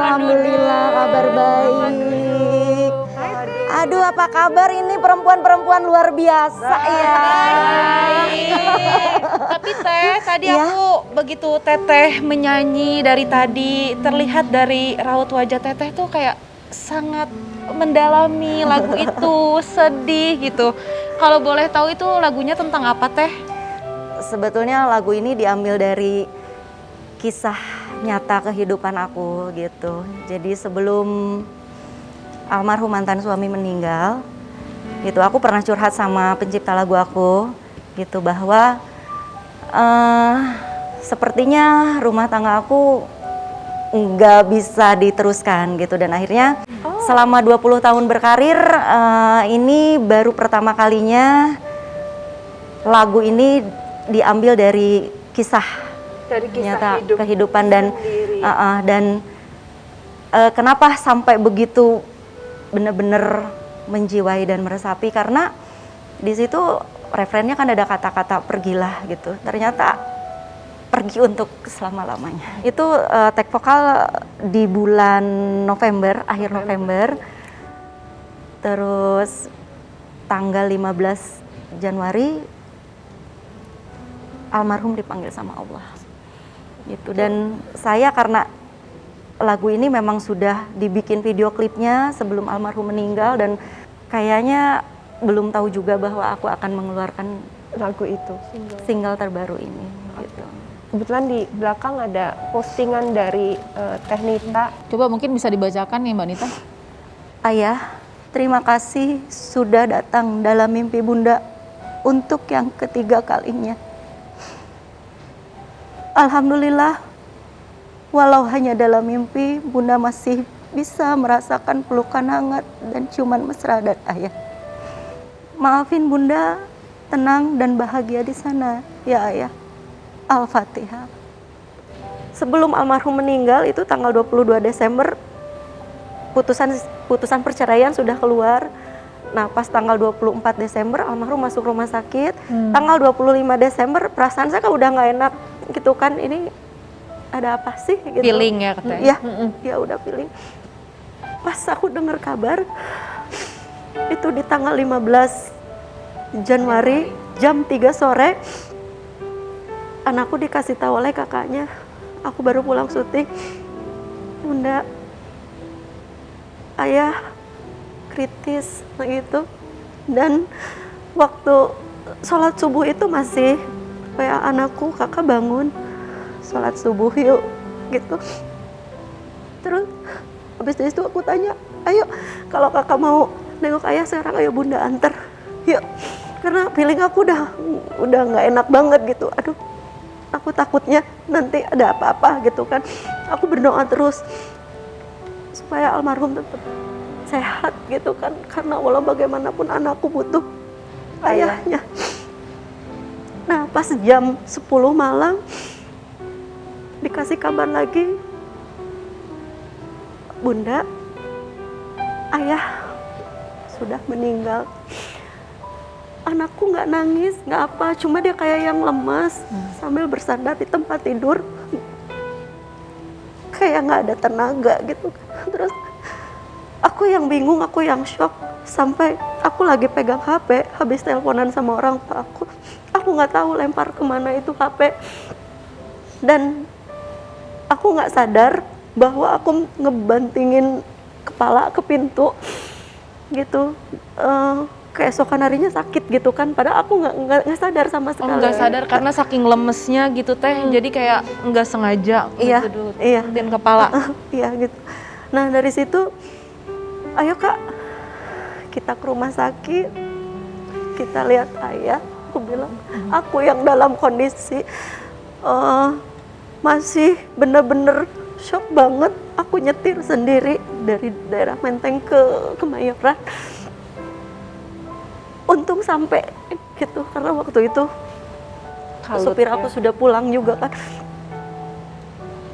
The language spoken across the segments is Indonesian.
Alhamdulillah kabar baik. Aduh, apa kabar ini perempuan-perempuan luar biasa ya. Tapi Teh, tadi Iya. aku begitu Teteh menyanyi dari tadi, terlihat dari raut wajah Teteh tuh kayak sangat mendalami lagu itu, sedih gitu. Kalau boleh tahu itu lagunya tentang apa Teh? Sebetulnya lagu ini diambil dari kisah nyata kehidupan aku gitu. Jadi sebelum almarhum mantan suami meninggal, gitu aku pernah curhat sama pencipta lagu aku gitu bahwa sepertinya rumah tangga aku nggak bisa diteruskan gitu, dan akhirnya selama 20 tahun berkarir ini baru pertama kalinya lagu ini diambil dari kisah nyata kehidupan dan kenapa sampai begitu benar-benar menjiwai dan meresapi, karena di situ referennya kan ada kata-kata pergilah gitu. Ternyata pergi untuk selama-lamanya. Itu take vokal di bulan November, akhir November. Terus tanggal 15 Januari almarhum dipanggil sama Allah. Gitu. Dan saya karena lagu ini memang sudah dibikin video klipnya sebelum almarhum meninggal, dan kayaknya belum tahu juga bahwa aku akan mengeluarkan lagu itu, single terbaru ini. Gitu. Kebetulan di belakang ada postingan dari Teh Nita. Coba mungkin bisa dibacakan nih Mbak Nita. Ayah, terima kasih sudah datang dalam mimpi Bunda untuk yang ketiga kalinya. Alhamdulillah, walau hanya dalam mimpi, Bunda masih bisa merasakan pelukan hangat dan ciuman mesra dari Ayah. Maafin Bunda, tenang dan bahagia di sana, ya Ayah. Al-Fatihah. Sebelum almarhum meninggal itu tanggal 22 Desember, putusan perceraian sudah keluar. Nah, pas tanggal 24 Desember almarhum masuk rumah sakit. Tanggal 25 Desember perasaan saya kan udah nggak enak gitu kan, ini ada apa sih gitu. Feeling ya katanya. Iya, ya udah feeling. Pas aku dengar kabar itu di tanggal 15 Januari jam 3 sore anakku dikasih tahu oleh kakaknya, aku baru pulang syuting, Bunda, Ayah kritis gitu. Dan waktu sholat subuh itu masih kayak anakku, kakak bangun sholat subuh yuk gitu. Terus habis itu aku tanya, ayo kalau kakak mau nengok Ayah sekarang, ayo Bunda antar yuk, karena feeling aku udah nggak enak banget gitu. Aduh, aku takutnya nanti ada apa-apa gitu kan. Aku berdoa terus supaya almarhum tetap sehat gitu kan, karena walau bagaimanapun anakku butuh ayahnya. Nah, pas jam 10 malam dikasih kabar lagi, Bunda, Ayah sudah meninggal. Anakku nggak nangis, nggak apa, cuma dia kayak yang lemas sambil bersandar di tempat tidur, kayak nggak ada tenaga gitu. Terus aku yang bingung, aku yang shock, sampai aku lagi pegang HP, habis teleponan sama orang tua aku nggak tahu lempar kemana itu HP, dan aku nggak sadar bahwa aku ngebantingin kepala ke pintu gitu. Keesokan harinya sakit gitu kan, padahal aku nggak sadar sama sekali. Nggak sadar karena saking lemesnya gitu Teh, jadi kayak nggak sengaja Iya, gitu dulu, iya. din kepala. Iya gitu. Nah dari situ, ayo Kak, kita ke rumah sakit, kita lihat Ayah. Aku bilang, aku yang dalam kondisi masih bener-bener shock banget. Aku nyetir sendiri dari daerah Menteng ke Kemayoran. Untung sampai gitu, karena waktu itu supir aku sudah pulang juga kan.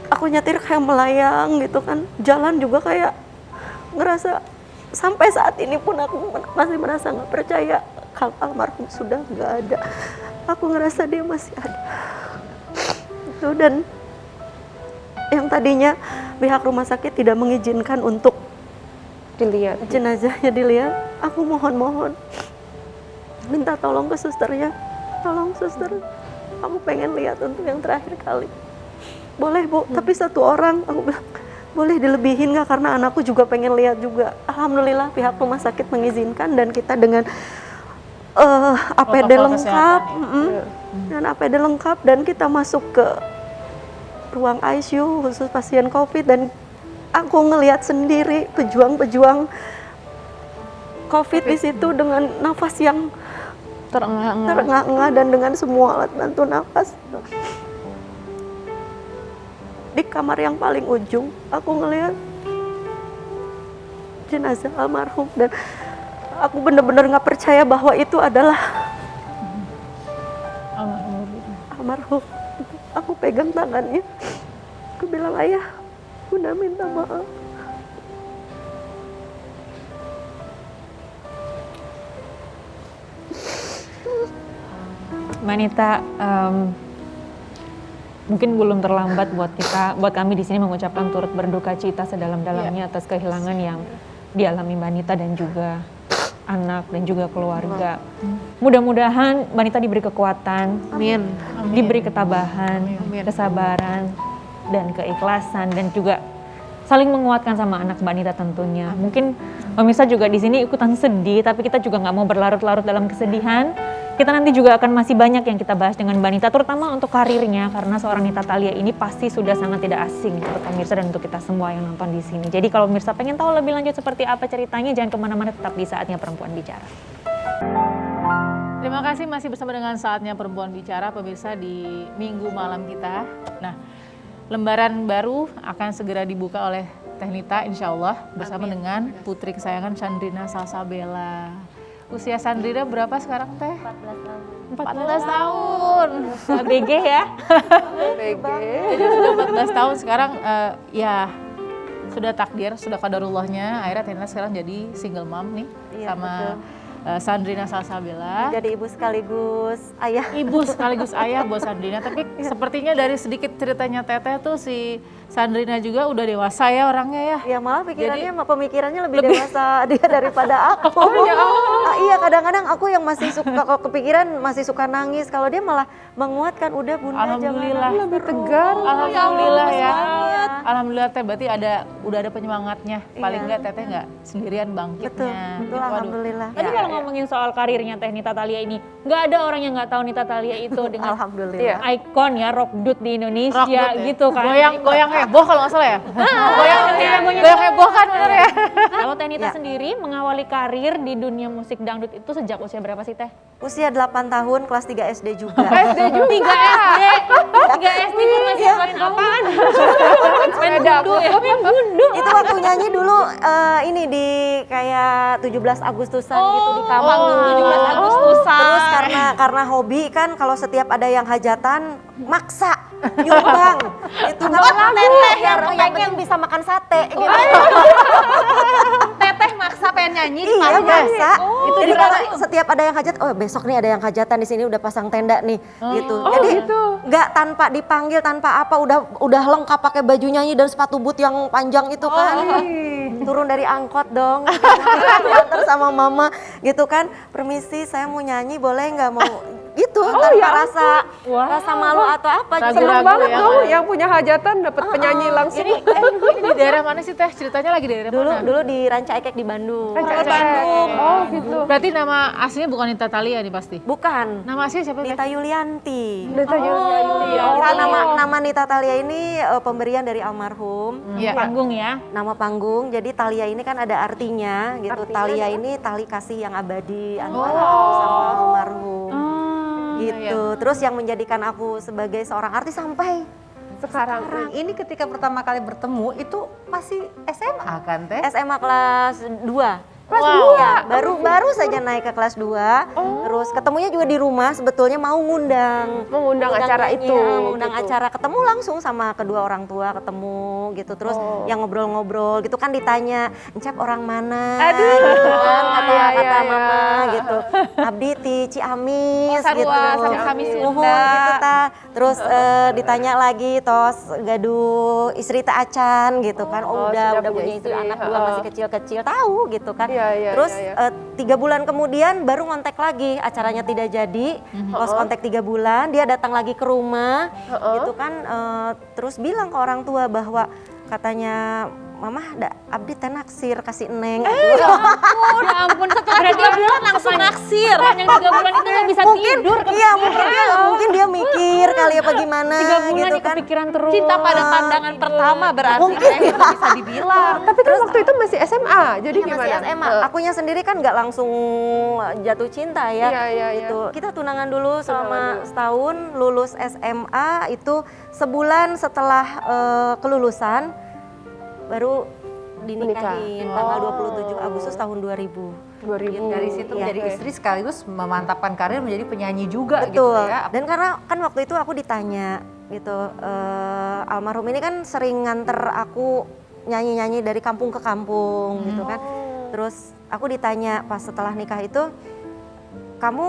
Aku nyetir kayak melayang gitu kan, jalan juga kayak ngerasa, sampai saat ini pun aku masih merasa nggak percaya kalau almarhum sudah nggak ada. Aku ngerasa dia masih ada. Itu, dan yang tadinya pihak rumah sakit tidak mengizinkan untuk Dilihat. jenazahnya dilihat. Aku mohon minta tolong ke susternya, tolong suster, aku pengen lihat untuk yang terakhir kali. Boleh Bu, tapi satu orang. Aku bilang, boleh dilebihin nggak, karena anakku juga pengen lihat juga. Alhamdulillah pihak rumah sakit mengizinkan, dan kita dengan APD Protokol lengkap, kesehatan, dan APD lengkap, dan kita masuk ke ruang ICU khusus pasien COVID, dan aku ngelihat sendiri pejuang-pejuang COVID di situ dengan nafas yang terengah-engah dan dengan semua alat bantu nafas. Di kamar yang paling ujung, aku ngelihat jenazah almarhum, dan aku benar-benar nggak percaya bahwa itu adalah almarhum. Aku pegang tangannya, aku bilang, ayah, Bunda minta maaf. Mbak Nita, mungkin belum terlambat buat kami di sini mengucapkan turut berduka cita sedalam-dalamnya atas kehilangan yang dialami Mbak Nita dan juga anak dan juga keluarga. Mudah-mudahan Mbak Nita diberi kekuatan, diberi ketabahan, kesabaran, dan keikhlasan, dan juga saling menguatkan sama anak Mbak Nita tentunya. Mungkin pemirsa juga di sini ikutan sedih, tapi kita juga nggak mau berlarut-larut dalam kesedihan. Kita nanti juga akan masih banyak yang kita bahas dengan Mbak Nita, terutama untuk karirnya, karena seorang Nita Thalia ini pasti sudah sangat tidak asing untuk pemirsa dan untuk kita semua yang nonton di sini. Jadi kalau pemirsa pengen tahu lebih lanjut seperti apa ceritanya, jangan kemana-mana, tetap di Saatnya Perempuan Bicara. Terima kasih masih bersama dengan Saatnya Perempuan Bicara, pemirsa, di minggu malam kita. Nah, lembaran baru akan segera dibuka oleh Teh Nita, insya Allah, bersama dengan putri kesayangan Sandrina Salsabella. Usia Sandrina berapa sekarang, Teh? 14 tahun. BG ya. Jadi sudah 14 tahun sekarang, ya sudah takdir, sudah qadarullahnya. Akhirnya Teh Nita sekarang jadi single mom nih, Iya, sama betul. Sandrina Salsabella. Jadi ibu sekaligus ayah. Ibu sekaligus ayah buat Sandrina, tapi sepertinya dari sedikit ceritanya Teteh tuh si Sandrina juga udah dewasa ya orangnya ya. Ya malah pikirannya, pemikirannya lebih dewasa dia daripada aku. Iya, kadang-kadang aku yang masih suka, kalau kepikiran masih suka nangis. Kalau dia malah menguatkan, udah Bunda Alhamdulillah. jangan Lebih tegar. Alhamdulillah ya. semangat. Alhamdulillah Teh, berarti udah ada penyemangatnya. Paling Iya. enggak Teteh enggak sendirian bangkitnya. Betul, Gitu, aduh. alhamdulillah. Tapi kalau ngomongin soal karirnya Teh Nita Thalia ini, nggak ada orang yang nggak tahu Nita Thalia itu dengan Alhamdulillah. ikon ya, rock dude di Indonesia Rock dude ya. gitu kan. Goyang heboh kalau nggak salah ya. Goyang heboh kan bener ya. Kalau Teh Nita Ya. sendiri mengawali karir di dunia musik dangdut itu sejak usia berapa sih Teh? Usia 8 tahun, kelas 3 SD juga. SD juga. 3 SD pun masih main apaan? Main gundu ya? Main gundu. Itu waktu nyanyi dulu ini di kayak 17 Agustusan gitu di kamar. 17 Agustusan. Terus karena hobi kan, kalau setiap ada yang hajatan maksa nyumbang. Itu kan biar yang penting bisa makan sate gitu. Teteh maksa pengen nyanyi di Iya, panggung. maksa. Jadi kalau setiap ada yang hajat, oh besok nih ada yang hajatan di sini, udah pasang tenda nih gitu. Jadi nggak tanpa dipanggil, tanpa apa, udah lengkap pakai baju nyanyi dan sepatu boot yang panjang itu kan. Turun dari angkot dong. Diantar sama mama gitu kan. Permisi, saya mau nyanyi, boleh nggak, mau gitu tanpa rasa malu atau apa. Ragu-ragu Seneng banget ya, dong Mbak. yang punya hajatan dapat penyanyi langsung. Ini di daerah mana sih Teh? Ceritanya lagi di daerah mana? Dulu di Ranca Ekek di Bandung. Bandung. Oh gitu. Berarti nama aslinya bukan Nita Thalia nih pasti. Bukan. Nama aslinya siapa Teh? Nita Yulianti. Iya. Kita nama Nita Thalia ini pemberian dari almarhum. Iya. Panggung ya. Nama panggung. Jadi Thalia ini kan ada artinya gitu. Thalia ini tali kasih yang abadi antara aku sama almarhum. Gitu. Terus yang menjadikan aku sebagai seorang artis sampai Sekarang Ini ketika pertama kali bertemu itu masih SMA kan Teh? SMA kelas 2. Kelas Wow. 2. Ya, baru saja naik ke kelas 2. Terus ketemunya juga di rumah, sebetulnya mau ngundang Acara nyanyi, itu. mengundang gitu. acara, ketemu langsung sama kedua orang tua, ketemu gitu. Terus Oh. yang ngobrol-ngobrol gitu kan, ditanya, "Encep orang mana?" Aduh. gitu kan, kata Iya, mama gitu. "Abdi ti Ciamis." Oh, sarua, gitu. sami-sami Sunda. Nuhun gitu ta. Terus ditanya lagi, tos gaduh istri ta acan gitu kan. Oh, sudah udah punya punya istri, istri, anak 2 heeh. masih kecil-kecil, tahu gitu kan. Iya, iya, Terus iya, 3 bulan kemudian baru ngontek lagi, acaranya tidak jadi, lost kontak 3 bulan, dia datang lagi ke rumah, gitu kan, terus bilang ke orang tua bahwa katanya, "Mama, abdi teh naksir kasih Neng." Ya ampun, setelah 3 bulan langsung naksir. Yang 3 bulan itu nggak bisa tidur. Iya, mungkin dia mikir kali apa gimana 3 bulan gitu nih kan. kepikiran terus. Cinta pada pandangan pertama berarti Mungkin. Teh, itu bisa dibilang. Tapi kan waktu itu masih SMA, jadi Iya, gimana? masih SMA. Akunya sendiri kan nggak langsung jatuh cinta ya. Iya, iya, iya. Gitu. Kita tunangan dulu selama setahun, lulus SMA itu sebulan setelah kelulusan baru dinikahin tanggal 27 Agustus tahun 2000. 2000. Dari situ Iya. menjadi istri sekaligus memantapkan karir menjadi penyanyi juga Betul. gitu ya. Dan karena kan waktu itu aku ditanya gitu, almarhum ini kan sering nganter aku nyanyi-nyanyi dari kampung ke kampung gitu kan. Terus aku ditanya pas setelah nikah itu, "Kamu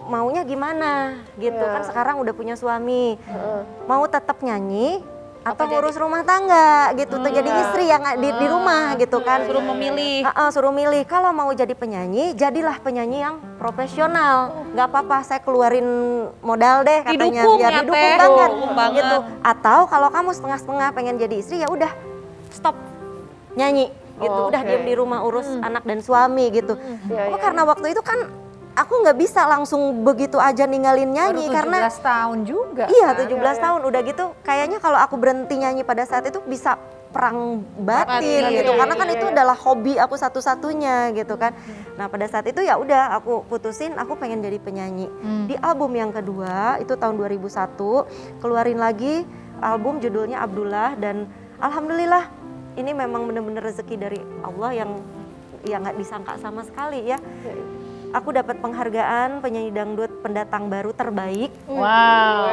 maunya gimana?" gitu Iya. kan, sekarang udah punya suami. Heeh. Mau tetap nyanyi atau ngurus rumah tangga gitu, tuh jadi istri yang di rumah gitu kan. Suruh memilih. Suruh milih, kalau mau jadi penyanyi, jadilah penyanyi yang profesional. Nggak apa-apa, saya keluarin modal deh katanya, Didukung biar ya, didukung Teh. banget, Dukung banget. gitu. Atau kalau kamu setengah-setengah pengen jadi istri, ya udah stop nyanyi gitu, Oh, udah oke. diem di rumah urus anak dan suami gitu. Iya, iya. Karena waktu itu kan aku nggak bisa langsung begitu aja ninggalin nyanyi, Baru 17 karena tahun juga. iya kan? 17 tahun udah gitu, kayaknya kalau aku berhenti nyanyi pada saat itu bisa perang batin Batin, gitu, iya, karena kan iya, itu iya. adalah hobi aku satu-satunya gitu kan. Nah pada saat itu ya udah aku putusin aku pengen jadi penyanyi. Di album yang kedua itu tahun 2001 keluarin lagi album judulnya Abdullah, dan alhamdulillah ini memang benar-benar rezeki dari Allah yang nggak disangka sama sekali ya. Aku dapat penghargaan penyanyi dangdut pendatang baru terbaik. Wow.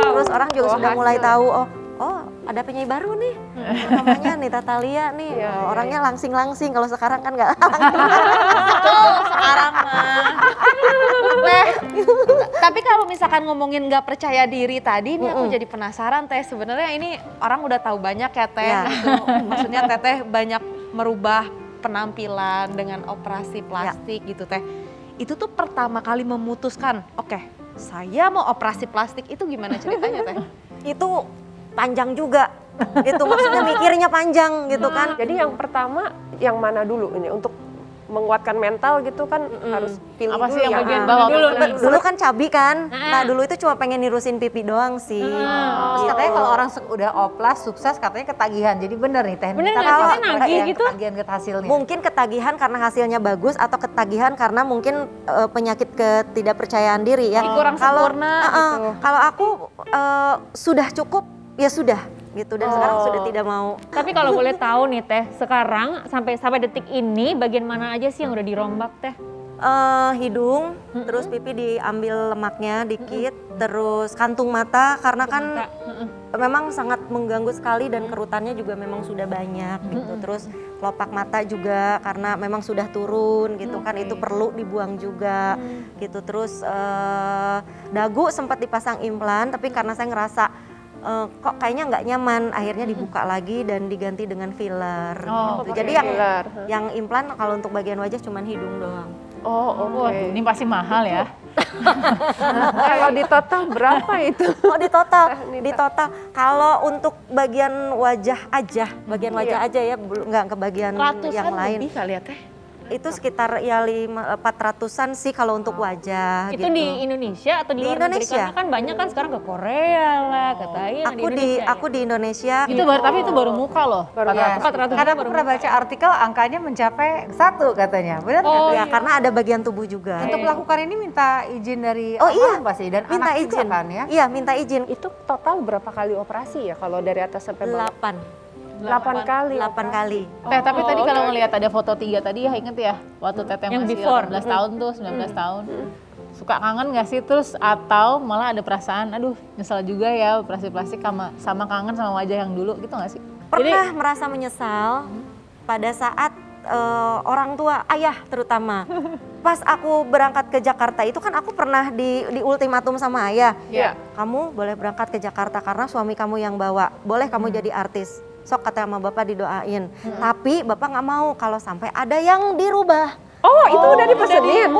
Terus orang juga sudah mulai tahu, oh ada penyanyi baru nih, namanya Nita Thalia nih. Iya, Oh, iya, orangnya langsing-langsing, kalau sekarang kan nggak. Betul, sekarang mah. Teh, tapi kalau misalkan ngomongin nggak percaya diri tadi, ini aku jadi penasaran Teh. Sebenarnya ini orang udah tahu banyak ya Teh. Ya. Gitu. Maksudnya Teteh banyak merubah penampilan dengan operasi plastik gitu Teh. Itu tuh pertama kali memutuskan, oke, saya mau operasi plastik, itu gimana ceritanya Teh? Itu panjang juga, gitu maksudnya mikirnya panjang gitu kan. Jadi yang pertama yang mana dulu ini untuk menguatkan mental gitu kan harus pilih Apa dulu sih yang yang bagian mana. bawah? Dulu. Dulu kan cabi kan, nah dulu itu cuma pengen nirusin pipi doang sih. Terus katanya kalau orang udah oplas sukses katanya ketagihan. Jadi bener nih teknik. Bener nggak Tapi sih, kalau Teh, nagih yang gitu? Ketagihan ke hasilnya. Mungkin ketagihan karena hasilnya bagus, atau ketagihan karena mungkin penyakit ketidakpercayaan diri ya. Kurang sempurna gitu. Kalau aku sudah cukup, ya sudah gitu, dan sekarang sudah tidak mau. Tapi kalau boleh tahu nih Teh, sekarang sampai detik ini bagian mana aja sih yang udah dirombak Teh? Hidung, terus pipi diambil lemaknya dikit, terus kantung mata karena kan memang sangat mengganggu sekali dan kerutannya juga memang sudah banyak gitu. Terus kelopak mata juga karena memang sudah turun gitu kan, itu perlu dibuang juga gitu. Terus dagu sempat dipasang implan, tapi karena saya ngerasa kok kayaknya nggak nyaman, akhirnya dibuka lagi dan diganti dengan filler. Oh, gitu. Jadi yang implan kalau untuk bagian wajah cuman hidung doang. Oh, oke. Waduh, ini pasti mahal ya. Kalau di total berapa itu? Oh di total kalau untuk bagian wajah aja ya, belum nggak ke bagian Ratusan yang lain. lebih kali ya Teh? Itu sekitar ya 400-an sih kalau untuk wajah. Itu gitu. di Indonesia atau di Di luar negeri? Indonesia. Karena kan banyak kan sekarang ke Korea lah, ke Thailand, Aku di Indonesia. Itu baru, tapi itu baru muka loh. Ya, 400 karena aku pernah baca artikel angkanya mencapai 1 katanya. Benar nggak? Oh, Ya karena ada bagian tubuh juga. Untuk melakukan ini minta izin dari Oh iya, almarhum pasti dan minta anak juga izin kan ya. Iya, minta izin. Itu total berapa kali operasi ya kalau dari atas sampai bawah? 8. 8 kali. 8 kali. Teh, tapi tadi kalau ngelihat ada foto 3 tadi ya, inget ya? Waktu Teteh Yang masih before. 18 tahun tuh, 19 tahun. Suka kangen gak sih? Terus atau malah ada perasaan, aduh nyesel juga ya operasi plastik sama kangen sama wajah yang dulu gitu gak sih? Pernah merasa menyesal pada saat orang tua, ayah terutama. Pas aku berangkat ke Jakarta itu kan aku pernah di ultimatum sama ayah. Iya. Kamu boleh berangkat ke Jakarta karena suami kamu yang bawa. Boleh kamu jadi artis. Sok kata sama bapak didoain. Tapi bapak nggak mau kalau sampai ada yang dirubah. Oh, itu udah dipesenin.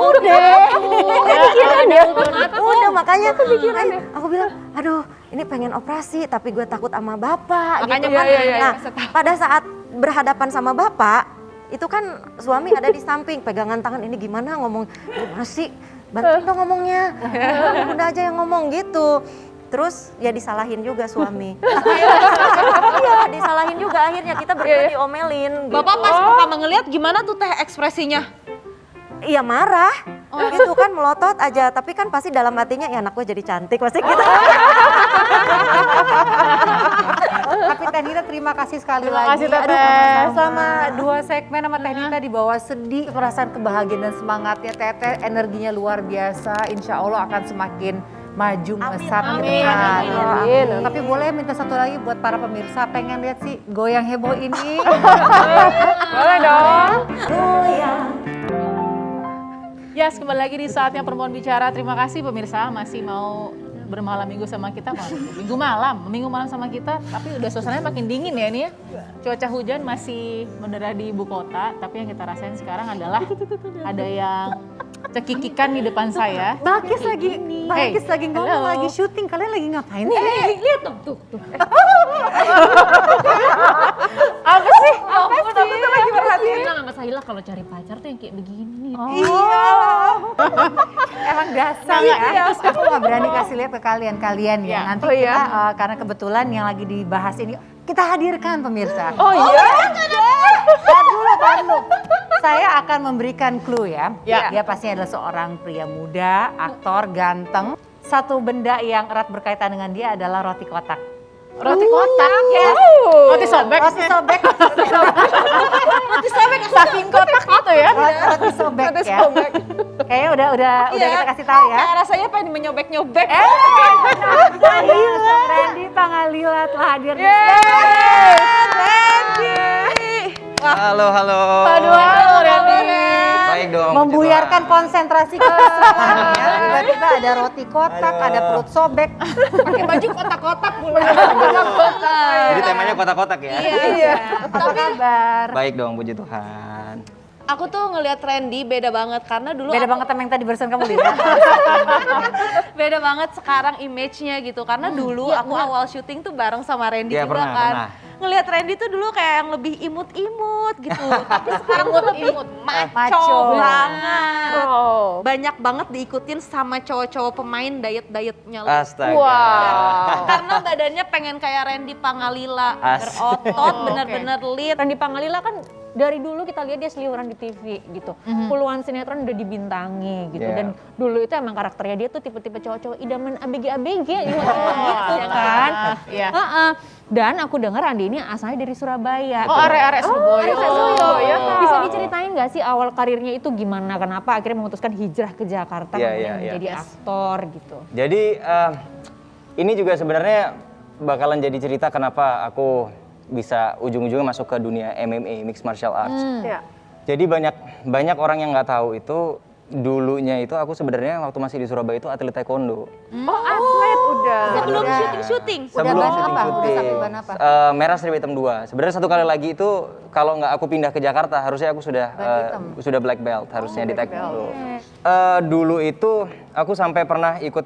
Udah makanya aku bilang, aduh ini pengen operasi tapi gue takut sama bapak gitu kan. Nah pada saat berhadapan sama bapak, itu kan suami ada di samping, pegangan tangan ini gimana sih, bantuin dong ngomongnya, udah aja yang ngomong gitu. Terus ya disalahin juga suami. Iya disalahin juga akhirnya kita berdua diomelin gitu. Bapak pas pertama ngeliat gimana tuh Teh ekspresinya? Iya marah, gitu kan melotot aja. Tapi kan pasti dalam hatinya ya anak gue jadi cantik, pasti gitu. Tapi Teh Nita terima kasih sekali Terima lagi. kasih, Teteh. Sama 2 segmen sama Teh Nita dibawa sedih, perasaan kebahagiaan dan semangatnya Teteh, energinya luar biasa. Insya Allah akan semakin maju mesat ke depan. Amin. Tapi boleh minta satu lagi buat para pemirsa, pengen lihat sih goyang heboh ini. Boleh dong. Yes, kembali lagi di saatnya Perempuan Bicara. Terima kasih pemirsa masih mau bermalam minggu sama kita, minggu malam sama kita. Tapi udah suasananya makin dingin ya ini ya. Cuaca hujan masih mendera di ibu kota, tapi yang kita rasain sekarang adalah ada yang cekikikan di depan saya. Bakis lagi ngomong, hello. lagi syuting. Kalian lagi ngapain sih? Lihat dong tuh. Apa sih? Aku tuh lagi perhatiin. Bilang sama Sahila kalau cari pacar tuh yang kayak begini. Emang dasar ya. Aku nggak berani kasih lihat ke kalian ya. Nanti kita karena kebetulan yang lagi dibahas ini kita hadirkan pemirsa. Oh iya? Tar dulu. Saya akan memberikan clue ya. Dia pasti adalah seorang pria muda, aktor, ganteng. Satu benda yang erat berkaitan dengan dia adalah roti kotak. Roti kotak, yes. Roti sobek. Roti sobek. Saking kotak gitu ya. Roti sobek ya. Kayaknya udah kita kasih tahu ya. Kayak rasanya pengen menyobek-nyobek. Randy Pangalila telah hadir di Halo. Aduh, Randy. Baik dong. membuyarkan konsentrasi kita semuanya. Tiba-tiba ada roti kotak, ada perut sobek. Pakai baju kotak-kotak pula. Jadi temanya kotak-kotak ya? Iya. Apa kabar? Baik dong, puji Tuhan. Aku tuh ngelihat Randy beda banget karena dulu Beda banget sama yang tadi barusan kamu lihat. beda banget sekarang image-nya gitu karena dulu aku awal syuting tuh bareng sama Randy Iya, juga pernah, kan. pernah. Ngelihat Randy tuh dulu kayak yang lebih imut-imut gitu. Tapi sekarang tuh lebih maco Maco. banget. Oh. Banyak banget diikutin sama cowok-cowok pemain diet-dietnya. Astaga. Karena badannya pengen kayak Randy Pangalila, Asik. berotot, bener-bener lead. Randy Pangalila kan dari dulu kita lihat dia seliweran di TV gitu. Puluhan sinetron udah dibintangi gitu. Yeah. Dan dulu itu emang karakternya dia tuh tipe-tipe cowok-cowok idaman ABG-ABG gitu kan. Iya. Dan aku dengar Randy ini asalnya dari Surabaya. Oh, arek-arek Surabaya. Bisa diceritain nggak sih awal karirnya itu gimana? Kenapa akhirnya memutuskan hijrah ke Jakarta Iya, kemudian iya, iya. menjadi aktor gitu? Jadi ini juga sebenarnya bakalan jadi cerita kenapa aku bisa ujung-ujungnya masuk ke dunia MMA, Mixed Martial Arts. Ya. Jadi banyak orang yang nggak tahu itu dulunya itu aku sebenarnya waktu masih di Surabaya itu atlet taekwondo. Oh, atlet udah. Sebelum Udah. syuting-syuting. Udah ban apa? Udah sampai ban apa? Merah Sriwijaya hitam 2. Sebenarnya satu kali lagi itu kalau nggak aku pindah ke Jakarta harusnya aku sudah sudah black belt harusnya di taekwondo. Dulu itu aku sampai pernah ikut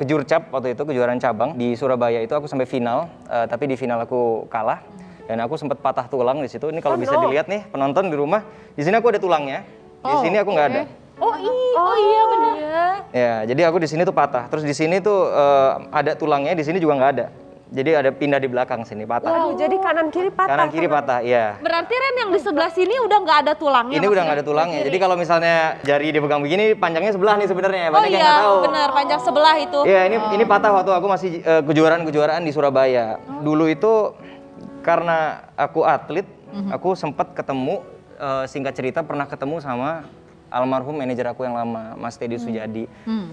ke Jurcap waktu itu kejuaraan cabang di Surabaya itu aku sampai final tapi di final aku kalah dan aku sempat patah tulang di situ. Ini kalau bisa dilihat nih penonton di rumah, di sini aku ada tulangnya. Di sini aku nggak ada. Oh iya bener. Ya, jadi aku di sini tuh patah. Terus di sini tuh ada tulangnya, di sini juga nggak ada. Jadi ada pindah di belakang sini patah. Aduh, jadi kanan kiri patah. Kanan kiri patah, iya. Berarti Ren yang di sebelah sini udah nggak ada tulangnya. Ini udah nggak ada tulangnya. Jadi kalau misalnya jari dipegang begini, panjangnya sebelah nih sebenarnya. Oh Banyak yang iya, nggak tahu. bener panjang sebelah itu. Iya, ini patah waktu aku masih kejuaraan di Surabaya. Dulu itu karena aku atlet, aku sempat ketemu, singkat cerita pernah ketemu sama almarhum manajer aku yang lama, Mas Teddy Sujadi.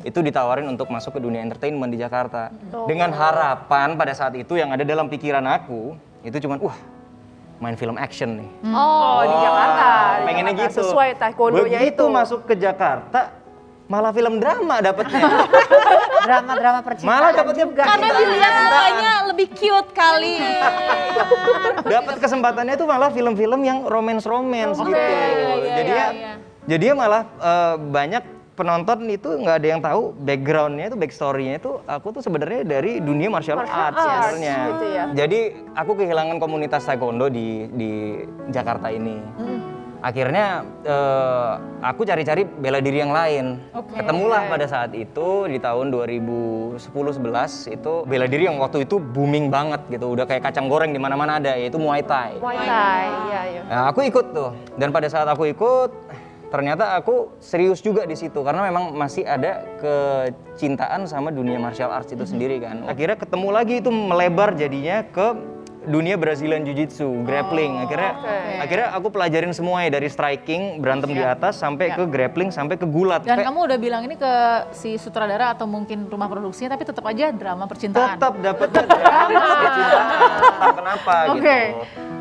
Itu ditawarin untuk masuk ke dunia entertainment di Jakarta. Dengan harapan pada saat itu yang ada dalam pikiran aku, itu cuman, main film action nih. Di Jakarta. di Pengennya Jakarta. gitu. Sesuai taekwondonya itu. Begitu masuk ke Jakarta, malah film drama dapetnya. Drama-drama percintaan. Malah dapetnya Karena dilihat mukanya lebih cute kali. dapat kesempatannya itu malah film-film yang romance gitu. Jadinya malah banyak penonton itu nggak ada yang tahu backgroundnya itu, backstorynya itu aku tuh sebenarnya dari dunia martial arts sebenarnya. gitu ya. Jadi aku kehilangan komunitas taekwondo di Jakarta ini. Akhirnya aku cari-cari bela diri yang lain. Ketemulah pada saat itu di tahun 2010-11 itu bela diri yang waktu itu booming banget gitu. Udah kayak kacang goreng di mana-mana ada, yaitu Muay Thai. Muay Thai, iya. Nah, aku ikut tuh. Dan pada saat aku ikut, ternyata aku serius juga di situ karena memang masih ada kecintaan sama dunia martial arts itu sendiri kan. Akhirnya ketemu lagi itu melebar jadinya ke dunia Brazilian Jiu-Jitsu, grappling. Akhirnya aku pelajarin semuanya dari striking, berantem di atas sampai ke grappling sampai ke gulat. Dan kamu udah bilang ini ke si sutradara atau mungkin rumah produksinya, tapi tetap aja drama percintaan. tetap dapetnya drama percintaan. Entah kenapa gitu.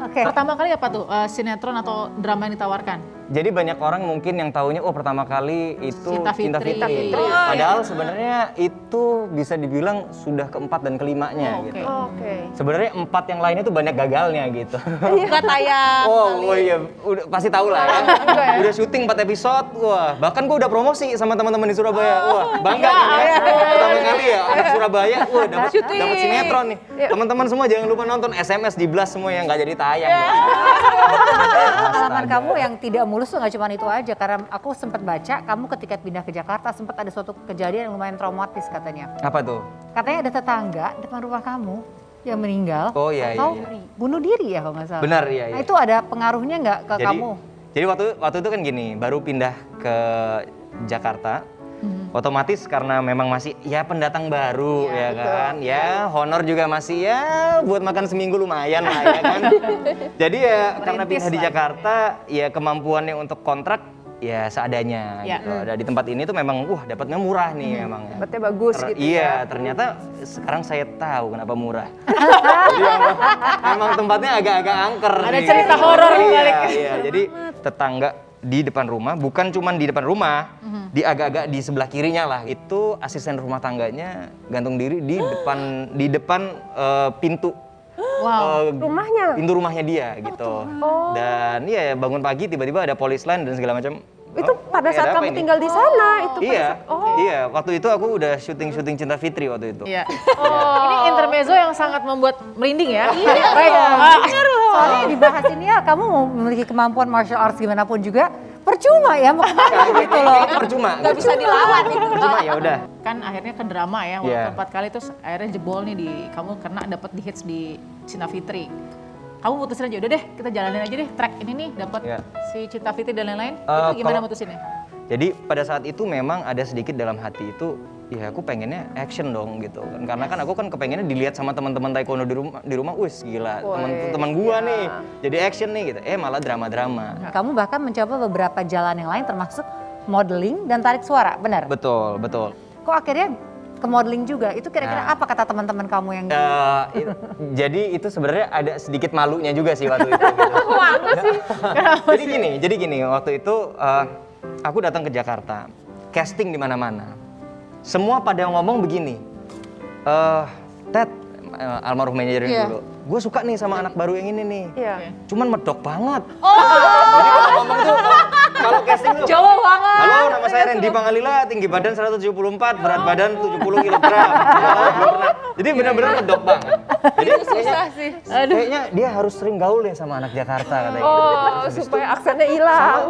Oke. Pertama kali apa tuh sinetron atau drama yang ditawarkan? Jadi banyak orang mungkin yang taunya pertama kali itu Cinta Fitri. Padahal sebenarnya itu bisa dibilang sudah keempat dan kelimanya gitu. Sebenarnya 4 yang lainnya tuh banyak gagalnya gitu. Nggak tayang. Oh iya, udah pasti tahu lah ya. Udah syuting 4 episode, wah bahkan gue udah promosi sama teman-teman di Surabaya. Wah bangga nih ya. Pertama kali ya anak Surabaya, wah dapat sinetron nih. Teman-teman semua jangan lupa nonton, SMS di blast semua yang nggak jadi tayang. Pengalaman kamu yang tidak mulus tuh nggak cuma itu aja, karena aku sempat baca kamu ketika pindah ke Jakarta sempat ada suatu kejadian yang lumayan traumatis katanya. Apa tuh? Katanya ada tetangga depan rumah kamu yang meninggal Oh iya atau iya. bunuh diri ya kalau nggak salah. Benar iya. Nah iya. itu ada pengaruhnya nggak ke kamu? Jadi waktu itu kan gini, baru pindah ke Jakarta. Otomatis karena memang masih ya pendatang baru ya kan. Ya honor juga masih ya buat makan seminggu lumayan lah ya kan. Jadi ya karena pindah di Jakarta ya kemampuannya untuk kontrak ya seadanya gitu. Dan di tempat ini tuh memang dapatnya murah nih memang. Dapatnya bagus gitu Iya, ternyata sekarang saya tahu kenapa murah. Jadi emang tempatnya agak-agak angker. Ada nih. cerita horor di balik. Iya, jadi tetangga di depan rumah, bukan cuma di depan rumah, di agak-agak di sebelah kirinya lah. Itu asisten rumah tangganya gantung diri di depan pintu. Rumahnya? Pintu rumahnya dia gitu. Dan iya bangun pagi tiba-tiba ada polis lain dan segala macam. Itu pada kayak saat ada apa kamu ini? tinggal di sana itu Iya, pada iya. Waktu itu aku udah syuting Cinta Fitri waktu itu. Iya. Ini intermezzo yang sangat membuat merinding ya. Baik. Soalnya dibahas ini ya, kamu mau memiliki kemampuan martial arts gimana pun juga percuma ya mau kemana gitu loh. Percuma. Nggak bisa dilawan itu. Percuma ya udah. Kan akhirnya ke drama ya, waktu Iya. 4 kali terus akhirnya jebol nih di kamu kena dapat di hits di Cinta Fitri. Kamu putusin aja, udah deh kita jalanin aja deh track ini nih dapat Iya. si Cinta Fitri dan lain-lain. Itu gimana mutusinnya? Jadi pada saat itu memang ada sedikit dalam hati itu, ya aku pengennya action dong gitu. Karena kan aku kan kepengennya dilihat sama teman-teman taekwondo di rumah, wis gila, teman-teman gua nih jadi action nih gitu. Malah drama-drama. Kamu bahkan mencoba beberapa jalan yang lain termasuk modeling dan tarik suara, benar? Betul, betul. Kok akhirnya ke modeling juga? Itu kira-kira apa kata teman-teman kamu yang Jadi itu sebenarnya ada sedikit malunya juga sih waktu itu. Gitu. Jadi gini, waktu itu aku datang ke Jakarta, casting di mana-mana. Semua pada ngomong begini, Ted, almarhum manajernya dulu, gue suka nih sama anak baru yang ini nih. Cuman medok banget. Jadi kalau ngomong tuh, kalau casting tuh, Jawa banget. halo nama saya Randy Pangalila, tinggi badan 174, berat badan 70 kg. Jadi benar-benar medok banget. Jadi kayaknya dia harus sering gaul deh sama anak Jakarta katanya. supaya aksennya hilang.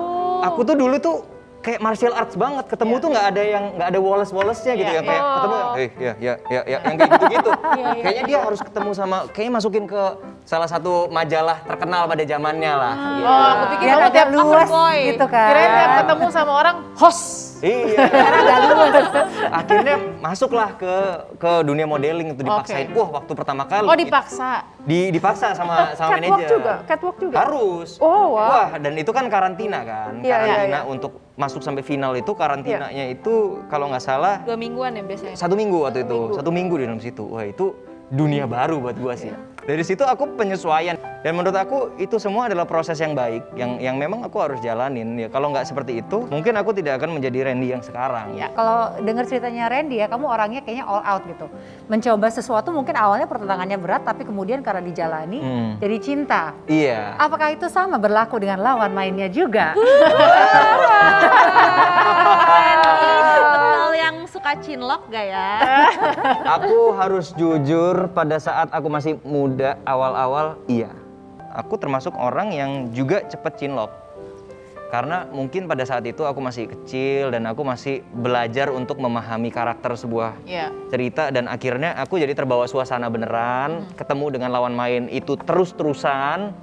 Aku tuh dulu tuh kayak martial arts banget, ketemu tuh nggak ada Wallace-nya gitu yang kayak ketemu yang kayak gitu-gitu. Kayaknya dia harus ketemu sama, kayaknya masukin ke salah satu majalah terkenal pada zamannya lah. Gitu. Aku pikir biar kamu agak tiap luas boy gitu kan. Kirain tiap ketemu sama orang host. Iya. Karena nggak lulus. Akhirnya masuklah ke dunia modeling itu dipaksain. Wah, waktu pertama kali. Oh dipaksa. Dipaksa sama manajer. Catwalk juga. Harus. Oh, wow. Wah, dan itu kan karantina kan. Iya, Karantina iya. untuk masuk sampai final itu karantinanya itu kalau nggak salah 2 mingguan ya biasanya. 1 minggu waktu itu. 1 minggu di dalam situ. Wah, itu dunia baru buat gua sih. Dari situ aku penyesuaian dan menurut aku itu semua adalah proses yang baik yang memang aku harus jalanin ya. Kalau nggak seperti itu mungkin aku tidak akan menjadi Randy yang sekarang. Ya, kalau dengar ceritanya Randy ya, kamu orangnya kayaknya all out gitu. Mencoba sesuatu mungkin awalnya pertentangannya berat, tapi kemudian karena dijalani jadi cinta. Iya. Apakah itu sama berlaku dengan lawan mainnya juga? Betul yang suka cinlok gak ya? Aku harus jujur pada saat aku masih muda awal-awal iya. Aku termasuk orang yang juga cepet cinlok. Karena mungkin pada saat itu aku masih kecil dan aku masih belajar untuk memahami karakter sebuah cerita dan akhirnya aku jadi terbawa suasana beneran, ketemu dengan lawan main itu terus-terusan.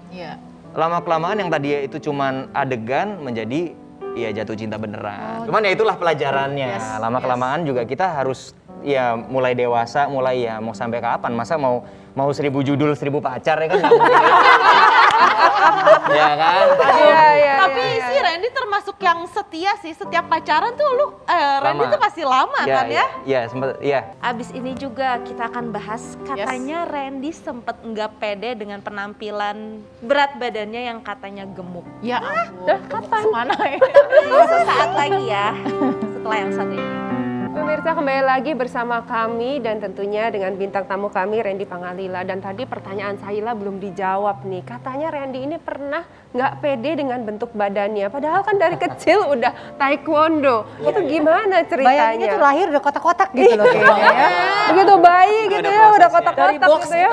Lama-kelamaan yang tadi itu cuman adegan menjadi ya jatuh cinta beneran. Cuman ya itulah pelajarannya. Lama-kelamaan juga kita harus ya mulai dewasa, mulai ya mau sampai kapan? Masa mau 1000 judul 1000 pacar ya kan? Ya kan? Tapi si Randy termasuk yang setia sih. Setiap pacaran tuh Randy tuh pasti lama kan ya? Iya, sempet, iya. Abis ini juga kita akan bahas katanya Randy sempet nggak pede dengan penampilan berat badannya yang katanya gemuk. Ya ampun. Kapan? Mana ya? Sesaat lagi ya, setelah yang satu ini. Pemirsa kembali lagi bersama kami dan tentunya dengan bintang tamu kami Randy Pangalila. Dan tadi pertanyaan Sahila belum dijawab nih. Katanya Randy ini pernah nggak pede dengan bentuk badannya. Padahal kan dari kecil udah taekwondo. Itu gimana ceritanya? Bayanginnya tuh lahir udah kotak-kotak gitu loh kayaknya ya. Begitu bayi gitu ya, udah kotak-kotak gitu ya.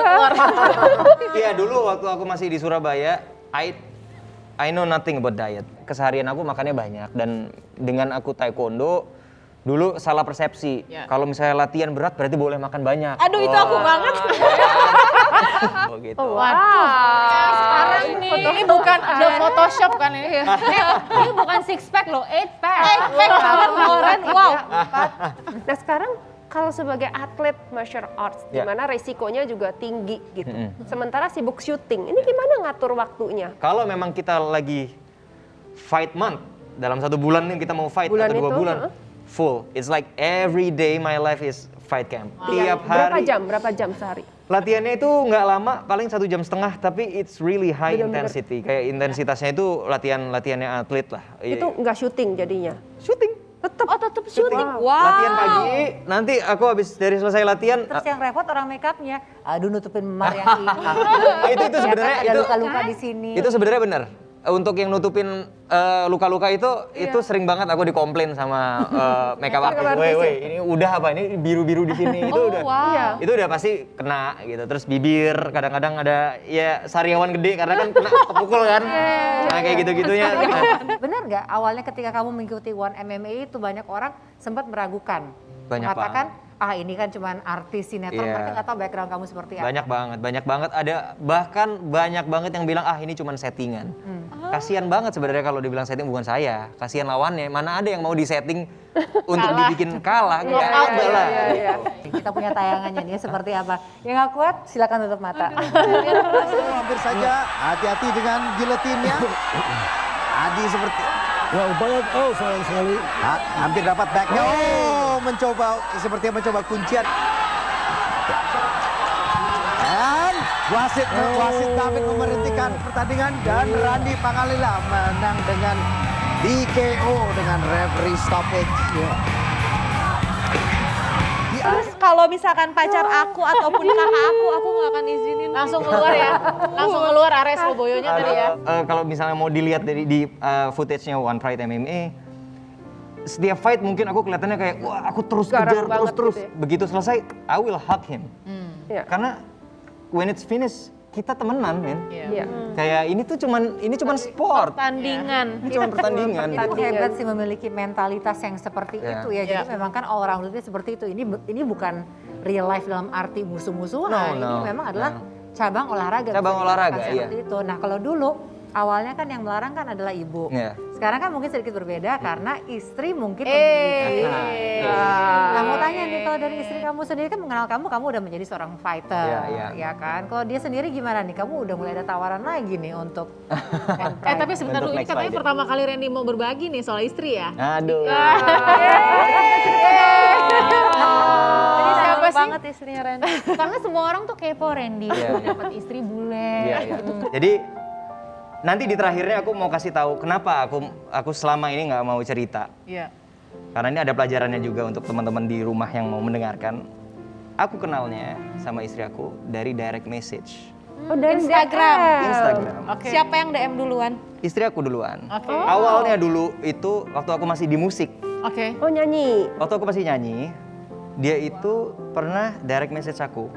Iya, dulu waktu aku masih di Surabaya, I know nothing about diet. Keseharian aku makannya banyak dan dengan aku taekwondo dulu salah persepsi. Kalau misalnya latihan berat berarti boleh makan banyak. Aduh itu aku banget. Oh gitu. Waduh. Sekarang ini bukan ada Photoshop kan ini. Ini bukan six pack loh, 8 pack. Wow. Nah sekarang kalau sebagai atlet martial arts, di mana resikonya juga tinggi gitu. Sementara sibuk syuting, ini gimana ngatur waktunya? Kalau memang kita lagi fight month, dalam 1 bulan nih kita mau fight Bulan atau 2 itu, bulan, full. It's like every day my life is fight camp. Tiap hari. Berapa jam sehari? Latihannya itu nggak lama, paling 1,5 jam, tapi it's really high intensity. Kayak intensitasnya itu latihannya atlet lah. Itu nggak syuting jadinya? Syuting. Tetap syuting. Wow. Latihan pagi, nanti aku habis dari selesai latihan. Terus yang repot orang make upnya, aduh nutupin memar yang ini. itu sebenarnya ada itu luka-luka di sini. itu sebenarnya benar. Untuk yang nutupin luka-luka itu sering banget aku dikomplain sama makeup artist. Woi, ini udah apa? Ini biru-biru di sini itu udah. Itu udah pasti kena gitu. Terus bibir kadang-kadang ada ya sariawan gede karena kan kena kepukul kan. Nah, kayak gitu-gitunya. Benar nggak awalnya ketika kamu mengikuti One MMA itu banyak orang sempat meragukan. Banyak mengatakan ini kan cuman artis sinetron, mereka nggak tahu background kamu seperti apa. Banyak banget. Ada bahkan banyak banget yang bilang ini cuman settingan. Kasian banget sebenarnya kalau dibilang setting, bukan saya. Kasian lawannya, mana ada yang mau disetting untuk dibikin kalah. Nggak ada lah. Kita punya tayangannya nih seperti apa. Yang nggak kuat silakan tutup mata. Hampir saja, hati-hati dengan giletinnya. Adi seperti sayang sekali. hampir dapat backnya. Seperti mencoba kuncian. Dan wasit David memberhentikan pertandingan dan Randy Pangalila menang dengan DKO dengan referee stoppage. Terus kalau misalkan pacar aku ataupun kakak aku nggak akan izinin. Langsung keluar ya. Langsung keluar Ares Loboyonya tadi ya. Kalau misalnya mau dilihat di footage-nya One Fight MMA, setiap fight mungkin aku kelihatannya kayak wah aku terus kejar terus. Gitu ya. Begitu selesai, I will hug him. Karena when it's finished, kita temenan, men. Kayak ini cuman sport. Pertandingan. Ini cuma pertandingan. Itu hebat sih memiliki mentalitas yang seperti itu ya. Jadi memang kan orang itu seperti itu. Ini bukan real life dalam arti musuh-musuhan. Ini memang adalah cabang olahraga. Cabang olahraga, seperti itu. Nah kalau dulu awalnya kan yang melarang kan adalah ibu. Sekarang kan mungkin sedikit berbeda karena istri mungkin memiliki. Nah, mau tanya nih, kalau dari istri kamu sendiri kan mengenal kamu udah menjadi seorang fighter, ya kan? Kalau dia sendiri gimana nih? Kamu udah mulai ada tawaran lagi nih untuk Tapi sebentar Untuk dulu, ini next katanya fighter. pertama kali Randy mau berbagi nih soal istri ya? Aduh. Jadi siapa sih? banget istrinya Randy. Karena semua orang tuh kepo Randy, Iya. dapat istri bule. Iya, iya. Jadi nanti di terakhirnya aku mau kasih tahu kenapa aku selama ini nggak mau cerita. Iya. Karena ini ada pelajarannya juga untuk teman-teman di rumah yang mau mendengarkan. Aku kenalnya sama istri aku dari direct message. Oh, dari Instagram. Instagram. Oke. Siapa yang DM duluan? Istri aku duluan. Oke. Awalnya dulu itu waktu aku masih di musik. Oke. Oh, nyanyi. Waktu aku masih nyanyi, dia itu pernah direct message aku.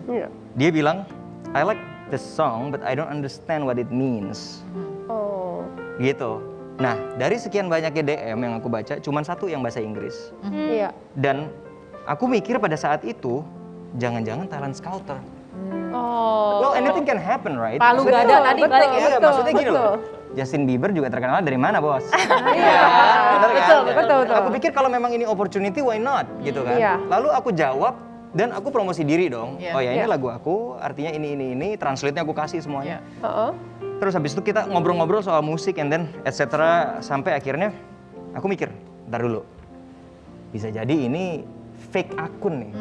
Iya. Dia bilang, I like the song but I don't understand what it means. Oh. Gitu. Nah, dari sekian banyaknya DM yang aku baca, cuman satu yang bahasa Inggris. Iya. Dan aku mikir pada saat itu, jangan-jangan talent scouter. Oh. Well, anything can happen, right? Palu Maksudnya- gada tadi betul, balik ya. Iya, betul, maksudnya gini loh. betul. Justin Bieber juga terkenal dari mana, Bos? Iya. Bener kan? Betul, betul, betul. Aku pikir kalau memang ini opportunity, why not? Gitu kan. Iya. Lalu aku jawab, dan aku promosi diri dong. Iya. Oh ya, ini Iya. lagu aku, artinya ini, translate-nya aku kasih semuanya. Heeh. Terus habis itu kita ngobrol-ngobrol soal musik and then etc. Sampai akhirnya aku mikir, ntar dulu. Bisa jadi ini fake akun nih.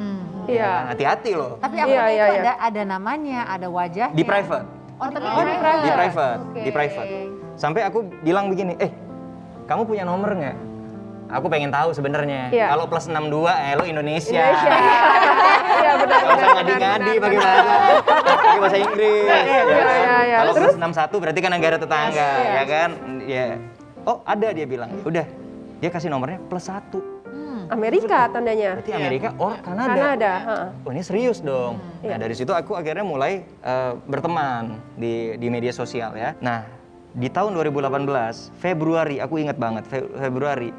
Iya. Hati-hati loh. Tapi aku Iya, iya, itu iya. ada namanya, ada wajahnya. Di private. Oh, tapi Di private. Di private. Sampai aku bilang begini, kamu punya nomor nggak? Aku pengen tahu sebenarnya. Iya. Kalau plus 62, lu Indonesia. Iya, benar. Gak usah ngadi-ngadi pakai bahasa Inggris. ya kan? iya. Kalau Terus? plus 61 berarti kan negara tetangga, ya kan? Ya. Oh, ada dia bilang. Udah. Dia kasih nomornya plus 1. Amerika tandanya. Berarti Amerika or Kanada. Kanada. Heeh. Oh, ini serius dong. Iya. Nah, dari situ aku akhirnya mulai berteman di media sosial ya. Nah, di tahun 2018, Februari, aku ingat banget, Februari.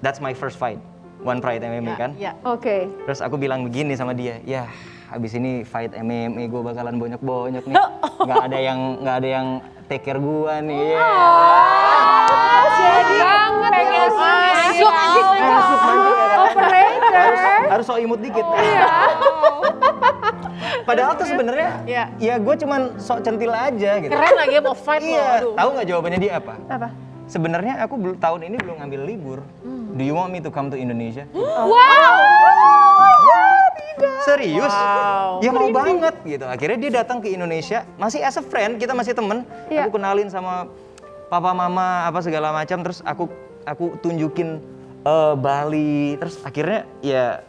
That's my first fight. One Pride MMA kan. Iya. Oke. Terus aku bilang begini sama dia, ya habis ini fight MMA gue bakalan bonyok-bonyok nih. Nggak ada yang take care gue nih. Ya. Jadi pengen masuk operator. Harus sok imut dikit. Padahal tuh sebenarnya Iya. ya gue cuman sok centil aja gitu. Keren lagi mau fight loh. Iya, Aduh. tahu nggak jawabannya dia apa? Apa? Sebenarnya aku tahun ini belum ngambil libur. Do you want me to come to Indonesia? Serius? Ya mau banget gitu. Akhirnya dia datang ke Indonesia, masih as a friend, kita masih temen. Iya. Aku kenalin sama papa mama apa segala macam. Terus aku tunjukin Bali. Terus akhirnya ya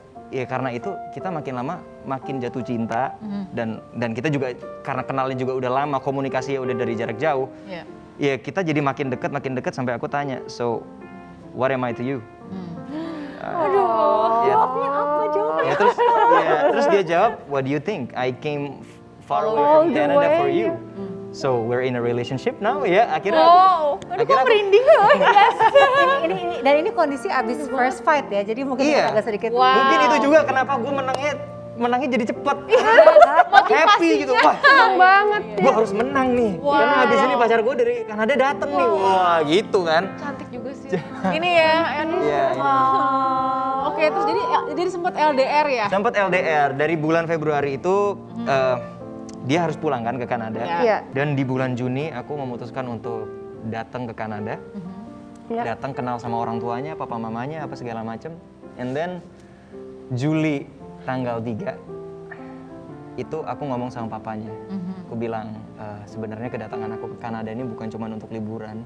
karena itu kita makin lama makin jatuh cinta dan kita juga karena kenalnya juga udah lama, komunikasinya udah dari jarak jauh. Iya. Ya kita jadi makin dekat sampai aku tanya, so what am I to you? Jawabnya apa jawabnya? Terus dia jawab, what do you think? I came far away All from the Canada for way. you. So we're in a relationship now ya. Akhirnya merinding loh. ini kondisi abis first fight ya, jadi mungkin Iya. agak sedikit. Mungkin itu juga kenapa gue menangnya jadi cepet. Happy gitu. Wah, Senang banget. gue harus menang nih. Karena habis ini pacar gue dari Kanada dateng nih. Wah, gitu kan. Cantik juga sih. Ini ya. Iya. Oke, terus jadi sempat LDR ya? Sempat LDR dari bulan Februari itu dia harus pulang kan ke Kanada. Iya. Dan di bulan Juni aku memutuskan untuk datang ke Kanada. Iya. Datang kenal sama orang tuanya, papa mamanya apa segala macem. And then Juli tanggal 3 itu aku ngomong sama papanya. Aku bilang sebenarnya kedatangan aku ke Kanada ini bukan cuma untuk liburan.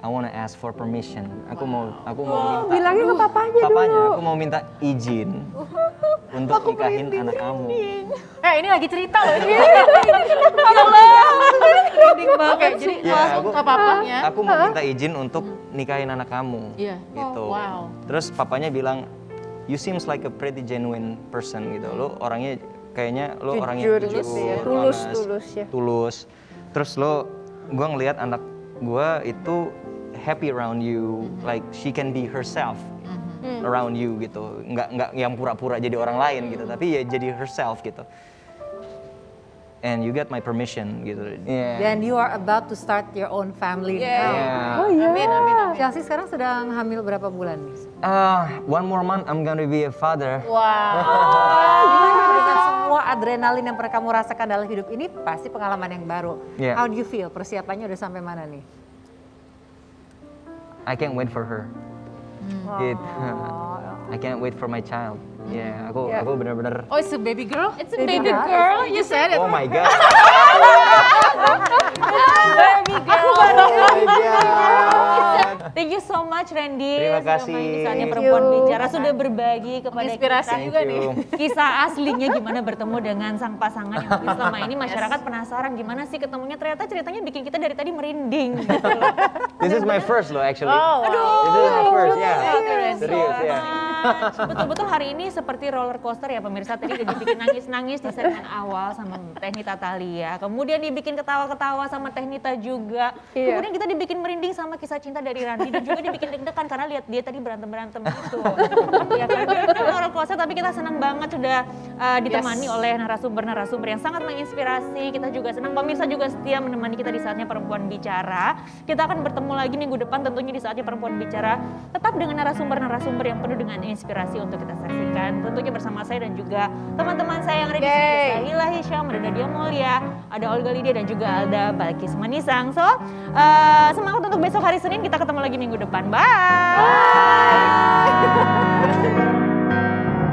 I wanna ask for permission. Aku mau minta. Bilangnya ke papanya dulu. Aku mau minta izin untuk nikahin anak kamu. Ini lagi cerita loh. Ini. Oke, jadi Iya, langsung ke papanya. Aku mau minta izin untuk nikahin anak kamu. Iya. Gitu. Wow. Terus papanya bilang, you seems like a pretty genuine person gitu. Lo orangnya kayaknya lo orangnya jujur, ya. honest, Tulus ya. tulus. Terus gue ngelihat anak gue itu happy around you, like she can be herself around you gitu. Nggak yang pura-pura jadi orang lain gitu, tapi ya jadi herself gitu. and you get my permission gitu. Dan you are about to start your own family now. Yeah. Amin, amin, amin. Chelsea sekarang sedang hamil berapa bulan nih? One more month I'm gonna be a father. Gimana dengan semua adrenalin yang pernah kamu rasakan dalam hidup ini pasti pengalaman yang baru. Yeah. How do you feel? Persiapannya udah sampai mana nih? I can't wait for her. Gitu. I can't wait for my child. Yeah, aku benar-benar. Oh, it's a baby girl? It's a baby girl. You said it. Oh my god. Baby girl. Thank you so much Randy. Terima Sudah kasih. main di Saatnya Perempuan Bicara, sudah berbagi kepada Inspirasi kita juga nih. kisah aslinya gimana bertemu dengan sang pasangan yang mungkin selama ini masyarakat penasaran gimana sih ketemunya, ternyata ceritanya bikin kita dari tadi merinding gitu loh. This is my first loh actually. Oh, wow. This is my first, ya. Serius ya. Betul-betul hari ini seperti roller coaster ya pemirsa, tadi udah dibikin nangis-nangis di segmen awal sama Teh Nita Thalia, kemudian dibikin ketawa-ketawa sama Teh Nita juga, kemudian kita dibikin merinding sama kisah cinta dari Randy dan juga dibikin deg-degan karena lihat dia tadi berantem-berantem itu. Ya kan, itu roller coaster tapi kita senang banget sudah ditemani oleh narasumber-narasumber yang sangat menginspirasi. Kita juga senang pemirsa juga setia menemani kita di Saatnya Perempuan Bicara. Kita akan bertemu lagi minggu depan tentunya di Saatnya Perempuan Bicara, tetap dengan narasumber-narasumber yang penuh dengan inspirasi untuk kita saksikan. Tentunya bersama saya dan juga teman-teman saya yang ada di sini, ada Sahila Hisham, ada Nadia Mulia, ada Olga Lydia dan juga Alda Balkis Manisang. So, semangat untuk besok hari Senin, kita ketemu lagi minggu depan. Bye.